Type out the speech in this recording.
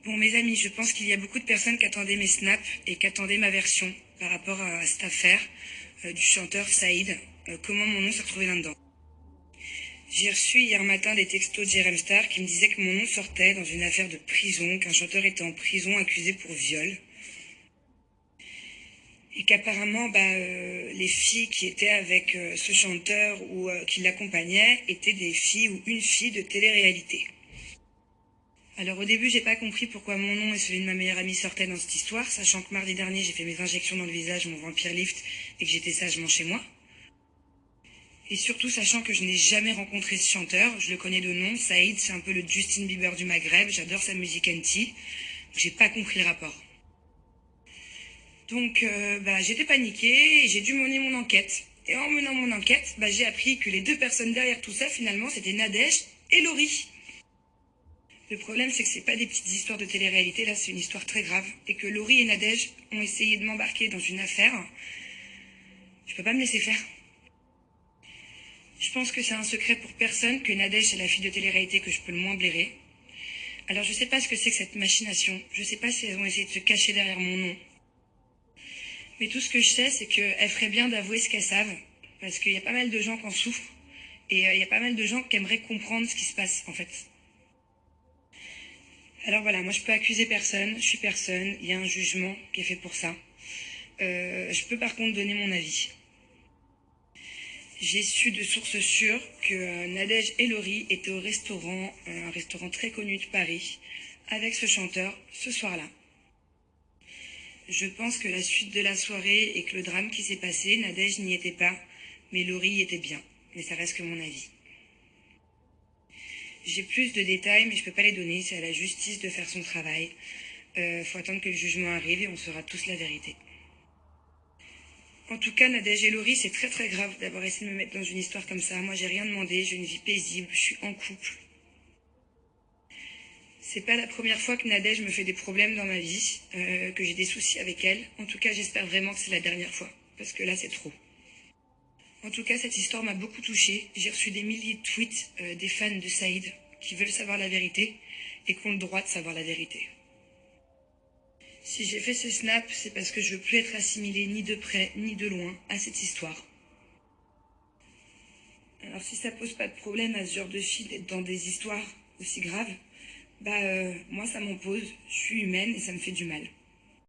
Bon, mes amis, je pense qu'il y a beaucoup de personnes qui attendaient mes snaps et qui attendaient ma version par rapport à cette affaire du chanteur Saïd. Comment mon nom s'est retrouvé là-dedans. J'ai reçu hier matin des textos de Jérém Star qui me disaient que mon nom sortait dans une affaire de prison, qu'un chanteur était en prison accusé pour viol. Et qu'apparemment, les filles qui étaient avec ce chanteur ou qui l'accompagnaient étaient des filles ou une fille de télé-réalité. Alors au début, j'ai pas compris pourquoi mon nom et celui de ma meilleure amie sortaient dans cette histoire, sachant que mardi dernier, j'ai fait mes injections dans le visage, mon vampire lift, et que j'étais sagement chez moi. Et surtout, sachant que je n'ai jamais rencontré ce chanteur, je le connais de nom, Saïd, c'est un peu le Justin Bieber du Maghreb, j'adore sa musique anti, j'ai pas compris le rapport. Donc, j'étais paniquée et j'ai dû mener mon enquête. Et en menant mon enquête, j'ai appris que les deux personnes derrière tout ça, finalement, c'était Nadège et Laurie. Le problème, c'est que c'est pas des petites histoires de télé-réalité, là, c'est une histoire très grave. Et que Laurie et Nadège ont essayé de m'embarquer dans une affaire. Je peux pas me laisser faire. Je pense que c'est un secret pour personne que Nadège, c'est la fille de télé-réalité que je peux le moins blairer. Alors, je sais pas ce que c'est que cette machination. Je sais pas si elles ont essayé de se cacher derrière mon nom. Mais tout ce que je sais, c'est qu'elles feraient bien d'avouer ce qu'elles savent. Parce qu'il y a pas mal de gens qui en souffrent. Et il y a pas mal de gens qui aimeraient comprendre ce qui se passe, en fait. Alors voilà, moi je peux accuser personne, je suis personne, il y a un jugement qui est fait pour ça. Je peux par contre donner mon avis. J'ai su de sources sûres que Nadège et Laurie étaient au restaurant, un restaurant très connu de Paris, avec ce chanteur ce soir-là. Je pense que la suite de la soirée et que le drame qui s'est passé, Nadège n'y était pas, mais Laurie y était bien. Mais ça reste que mon avis. J'ai plus de détails, mais je peux pas les donner, c'est à la justice de faire son travail. Faut attendre que le jugement arrive et on saura tous la vérité. En tout cas, Nadège et Laurie, c'est très très grave d'avoir essayé de me mettre dans une histoire comme ça. Moi, j'ai rien demandé, j'ai une vie paisible, je suis en couple. C'est pas la première fois que Nadège me fait des problèmes dans ma vie, que j'ai des soucis avec elle. En tout cas, j'espère vraiment que c'est la dernière fois, parce que là, c'est trop. En tout cas, cette histoire m'a beaucoup touchée. J'ai reçu des milliers de tweets des fans de Saïd qui veulent savoir la vérité et qui ont le droit de savoir la vérité. Si j'ai fait ce snap, c'est parce que je veux plus être assimilée ni de près ni de loin à cette histoire. Alors si ça pose pas de problème à ce genre de fille d'être dans des histoires aussi graves, moi ça m'en pose, je suis humaine et ça me fait du mal.